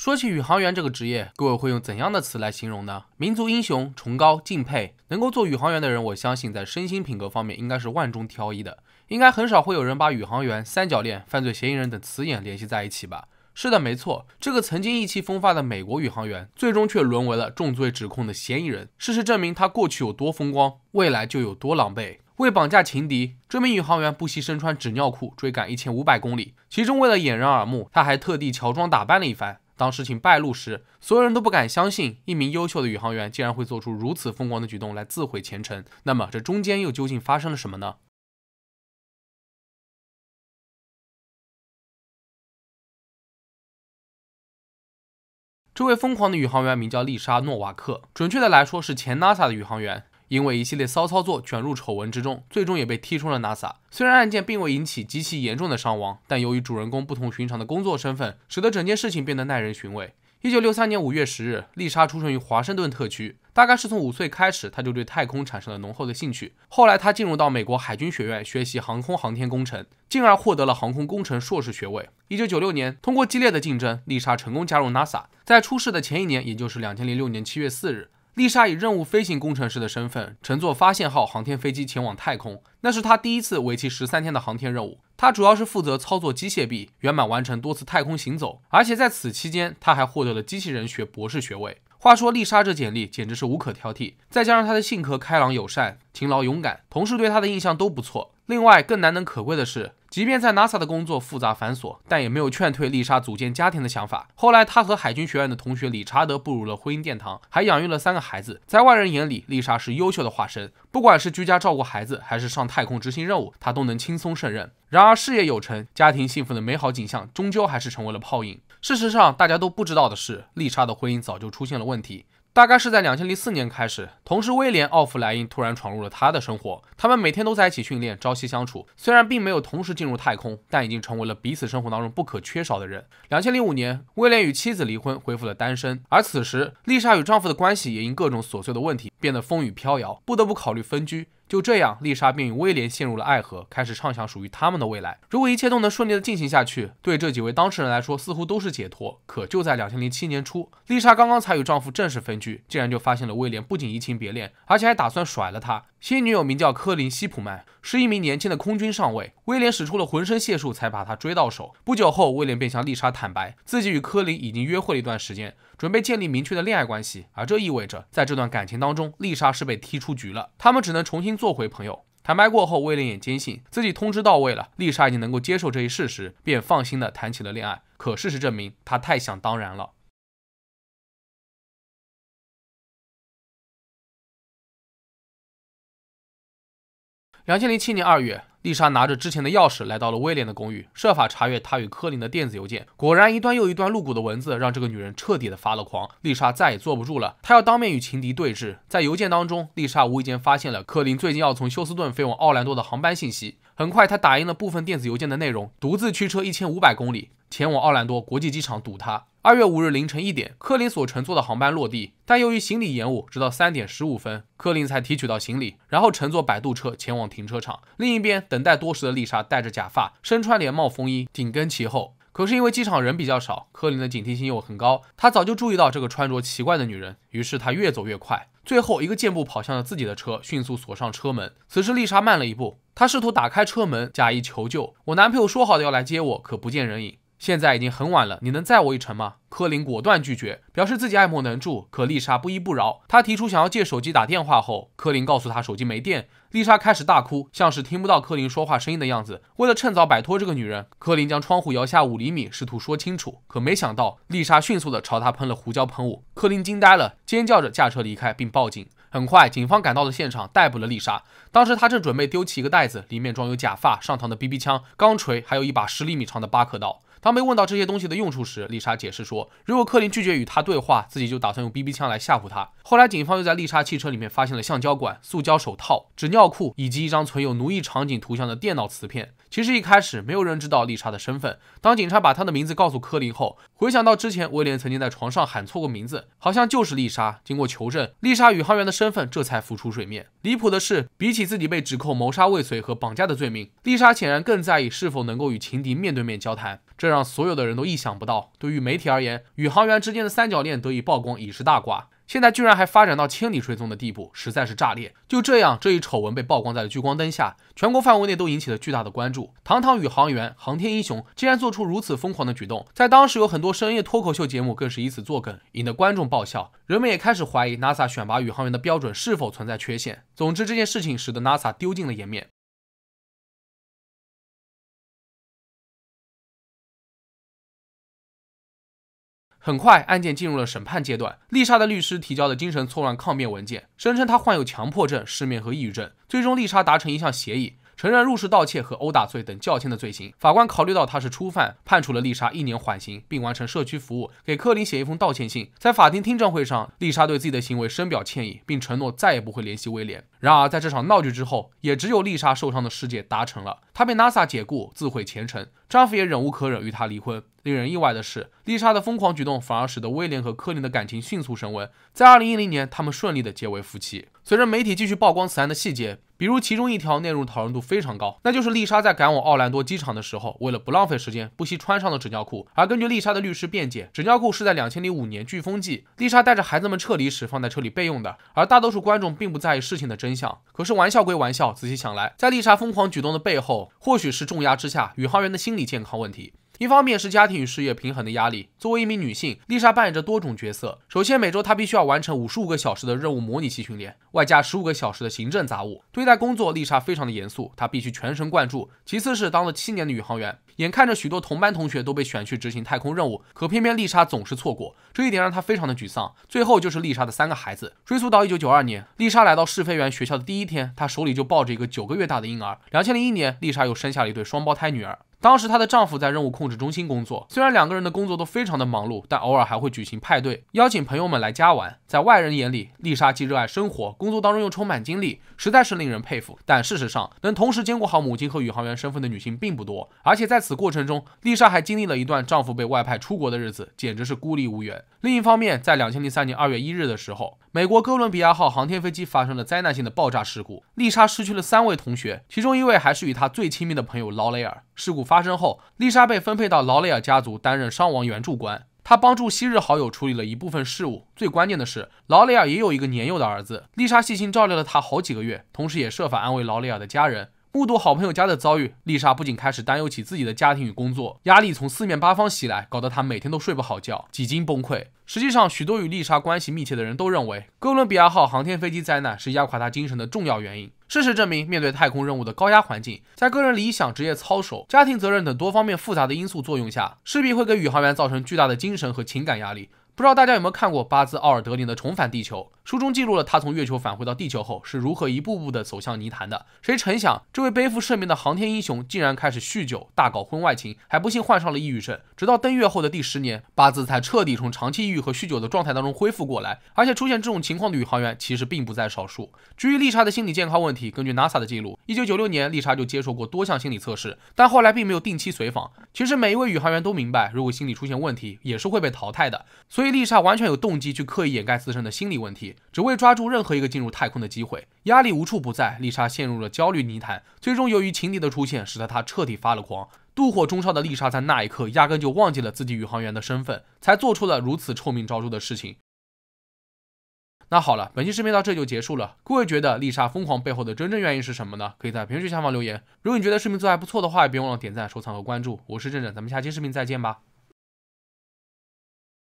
说起宇航员这个职业，各位会用怎样的词来形容呢？民族英雄、崇高、敬佩。能够做宇航员的人，我相信在身心品格方面应该是万中挑一的。应该很少会有人把宇航员、三角恋、犯罪嫌疑人等词眼联系在一起吧？是的，没错，这个曾经意气风发的美国宇航员，最终却沦为了重罪指控的嫌疑人。事实证明，他过去有多风光，未来就有多狼狈。为绑架情敌，这名宇航员不惜身穿纸尿裤追赶1500公里，其中为了掩人耳目，他还特地乔装打扮了一番。当事情败露时，所有人都不敢相信一名优秀的宇航员竟然会做出如此疯狂的举动来自毁前程。那么这中间又究竟发生了什么呢？这位疯狂的宇航员名叫丽莎·诺瓦克，准确的来说是前 NASA 的宇航员。因为一系列骚操作卷入丑闻之中，最终也被踢出了 NASA。虽然案件并未引起极其严重的伤亡，但由于主人公不同寻常的工作身份，使得整件事情变得耐人寻味。1963年5月10日，丽莎出生于华盛顿特区。大概是从5岁开始，她就对太空产生了浓厚的兴趣。后来，她进入到美国海军学院学习航空航天工程，进而获得了航空工程硕士学位。1996年，通过激烈的竞争，丽莎成功加入 NASA。在出事的前一年，也就是2006年7月4日。丽莎以任务飞行工程师的身份乘坐发现号航天飞机前往太空，那是她第一次为期13天的航天任务。她主要是负责操作机械臂，圆满完成多次太空行走，而且在此期间，她还获得了机器人学博士学位。话说丽莎这简历简直是无可挑剔，再加上她的性格开朗友善、勤劳勇敢，同事对她的印象都不错。另外更难能可贵的是，即便在 NASA 的工作复杂繁琐，但也没有劝退丽莎组建家庭的想法。后来她和海军学院的同学理查德步入了婚姻殿堂，还养育了3个孩子。在外人眼里，丽莎是优秀的化身，不管是居家照顾孩子，还是上太空执行任务，她都能轻松胜任。然而事业有成，家庭幸福的美好景象终究还是成为了泡影。事实上，大家都不知道的是，丽莎的婚姻早就出现了问题。大概是在2004年开始，同事威廉·奥弗莱因突然闯入了他的生活。他们每天都在一起训练，朝夕相处。虽然并没有同时进入太空，但已经成为了彼此生活当中不可缺少的人。2005年，威廉与妻子离婚，恢复了单身。而此时，丽莎与丈夫的关系也因各种琐碎的问题变得风雨飘摇，不得不考虑分居。就这样，丽莎便与威廉陷入了爱河，开始畅想属于他们的未来。如果一切都能顺利的进行下去，对这几位当事人来说似乎都是解脱。可就在2007年初，丽莎刚刚才与丈夫正式分居，竟然就发现了威廉不仅移情别恋，而且还打算甩了她。新女友名叫科林·希普曼，是一名年轻的空军上尉。威廉使出了浑身解数才把她追到手。不久后，威廉便向丽莎坦白，自己与科林已经约会了一段时间，准备建立明确的恋爱关系。而这意味着，在这段感情当中，丽莎是被踢出局了，他们只能重新做回朋友。坦白过后，威廉也坚信自己通知到位了，丽莎已经能够接受这一事实，便放心的谈起了恋爱。可事实证明，他太想当然了。2007年2月，丽莎拿着之前的钥匙来到了威廉的公寓，设法查阅他与科林的电子邮件。果然，一段又一段露骨的文字让这个女人彻底的发了狂。丽莎再也坐不住了，她要当面与情敌对峙。在邮件当中，丽莎无意间发现了科林最近要从休斯顿飞往奥兰多的航班信息。很快，她打印了部分电子邮件的内容，独自驱车1500公里前往奥兰多国际机场堵他。2月5日凌晨1点，科林所乘坐的航班落地，但由于行李延误，直到3点15分，科林才提取到行李，然后乘坐摆渡车前往停车场。另一边，等待多时的丽莎戴着假发，身穿连帽风衣，紧跟其后。可是因为机场人比较少，科林的警惕性又很高，他早就注意到这个穿着奇怪的女人，于是他越走越快，最后一个箭步跑向了自己的车，迅速锁上车门。此时丽莎慢了一步，她试图打开车门，假意求救：“我男朋友说好的要来接我，可不见人影。现在已经很晚了，你能载我一程吗？”科林果断拒绝，表示自己爱莫能助。可丽莎不依不饶，她提出想要借手机打电话后，科林告诉她手机没电。丽莎开始大哭，像是听不到科林说话声音的样子。为了趁早摆脱这个女人，科林将窗户摇下5厘米，试图说清楚。可没想到，丽莎迅速的朝他喷了胡椒喷雾。科林惊呆了，尖叫着驾车离开并报警。很快，警方赶到了现场，逮捕了丽莎。当时她正准备丢弃一个袋子，里面装有假发、上膛的 BB 枪、钢锤，还有一把10厘米长的巴克刀。当被问到这些东西的用处时，丽莎解释说，如果科林拒绝与她对话，自己就打算用 BB 枪来吓唬他。后来警方又在丽莎汽车里面发现了橡胶管、塑胶手套、纸尿裤以及一张存有奴役场景图像的电脑磁片。其实一开始没有人知道丽莎的身份。当警察把她的名字告诉科林后，回想到之前威廉曾经在床上喊错过名字，好像就是丽莎。经过求证，丽莎宇航员的身份这才浮出水面。离谱的是，比起自己被指控谋杀未遂和绑架的罪名，丽莎显然更在意是否能够与情敌面对面交谈，这让所有的人都意想不到。对于媒体而言，宇航员之间的三角恋得以曝光已是大瓜，现在居然还发展到千里追踪的地步，实在是炸裂。就这样，这一丑闻被曝光在了聚光灯下，全国范围内都引起了巨大的关注。堂堂宇航员、航天英雄竟然做出如此疯狂的举动，在当时有很多深夜脱口秀节目更是以此作梗，引得观众爆笑。人们也开始怀疑 NASA 选拔宇航员的标准是否存在缺陷。总之，这件事情使得 NASA 丢尽了颜面。很快，案件进入了审判阶段。丽莎的律师提交了精神错乱抗辩文件，声称她患有强迫症、失眠和抑郁症。最终，丽莎达成一项协议，承认入室盗窃和殴打罪等较轻的罪行。法官考虑到她是初犯，判处了丽莎1年缓刑，并完成社区服务，给柯林写一封道歉信。在法庭听证会上，丽莎对自己的行为深表歉意，并承诺再也不会联系威廉。然而，在这场闹剧之后，也只有丽莎受伤的世界达成了。她被 NASA 解雇，自毁前程，丈夫也忍无可忍，与她离婚。令人意外的是，丽莎的疯狂举动反而使得威廉和柯林的感情迅速升温。在2010年，他们顺利的结为夫妻。随着媒体继续曝光此案的细节，比如其中一条内容讨论度非常高，那就是丽莎在赶往奥兰多机场的时候，为了不浪费时间，不惜穿上了纸尿裤。而根据丽莎的律师辩解，纸尿裤是在2005年飓风季丽莎带着孩子们撤离时放在车里备用的。而大多数观众并不在意事情的真相。可是玩笑归玩笑，仔细想来，在丽莎疯狂举动的背后，或许是重压之下宇航员的心理健康问题。一方面是家庭与事业平衡的压力。作为一名女性，丽莎扮演着多种角色。首先，每周她必须要完成55个小时的任务模拟器训练，外加15个小时的行政杂务。对待工作，丽莎非常的严肃，她必须全神贯注。其次是当了7年的宇航员，眼看着许多同班同学都被选去执行太空任务，可偏偏丽莎总是错过，这一点让她非常的沮丧。最后就是丽莎的3个孩子。追溯到1992年，丽莎来到试飞员学校的第一天，她手里就抱着一个9个月大的婴儿。2001年，丽莎又生下了一对双胞胎女儿。当时她的丈夫在任务控制中心工作，虽然2个人的工作都非常的忙碌，但偶尔还会举行派对，邀请朋友们来家玩。在外人眼里，丽莎既热爱生活，工作当中又充满精力，实在是令人佩服。但事实上，能同时兼顾好母亲和宇航员身份的女性并不多，而且在此过程中，丽莎还经历了一段丈夫被外派出国的日子，简直是孤立无援。另一方面，在2003年2月1日的时候，美国哥伦比亚号航天飞机发生了灾难性的爆炸事故，丽莎失去了3位同学，其中1位还是与她最亲密的朋友劳雷尔。事故发生后，丽莎被分配到劳雷尔家族担任伤亡援助官，她帮助昔日好友处理了一部分事务。最关键的是，劳雷尔也有一个年幼的儿子，丽莎细心照料了他好几个月，同时也设法安慰劳雷尔的家人。目睹好朋友家的遭遇，丽莎不仅开始担忧起自己的家庭与工作，压力从4面8方袭来，搞得她每天都睡不好觉，几经崩溃。实际上，许多与丽莎关系密切的人都认为，哥伦比亚号航天飞机灾难是压垮她精神的重要原因。事实证明，面对太空任务的高压环境，在个人理想、职业操守、家庭责任等多方面复杂的因素作用下，势必会给宇航员造成巨大的精神和情感压力。不知道大家有没有看过巴兹·奥尔德林的《重返地球》，书中记录了他从月球返回到地球后是如何一步步的走向泥潭的。谁成想，这位背负盛名的航天英雄竟然开始酗酒，大搞婚外情，还不幸患上了抑郁症。直到登月后的第10年，巴兹才彻底从长期抑郁和酗酒的状态当中恢复过来。而且出现这种情况的宇航员其实并不在少数。至于丽莎的心理健康问题，根据 NASA 的记录，1996年丽莎就接受过多项心理测试，但后来并没有定期随访。其实每一位宇航员都明白，如果心理出现问题，也是会被淘汰的。所以丽莎完全有动机去刻意掩盖自身的心理问题，只为抓住任何一个进入太空的机会。压力无处不在，丽莎陷入了焦虑泥潭。最终由于情敌的出现，使得她彻底发了狂。妒火中烧的丽莎在那一刻压根就忘记了自己宇航员的身份，才做出了如此臭名昭著的事情。那好了，本期视频到这就结束了。各位觉得丽莎疯狂背后的真正原因是什么呢？可以在评论区下方留言。如果你觉得视频做得还不错的话，也别忘了点赞、收藏和关注。我是正正，咱们下期视频再见吧。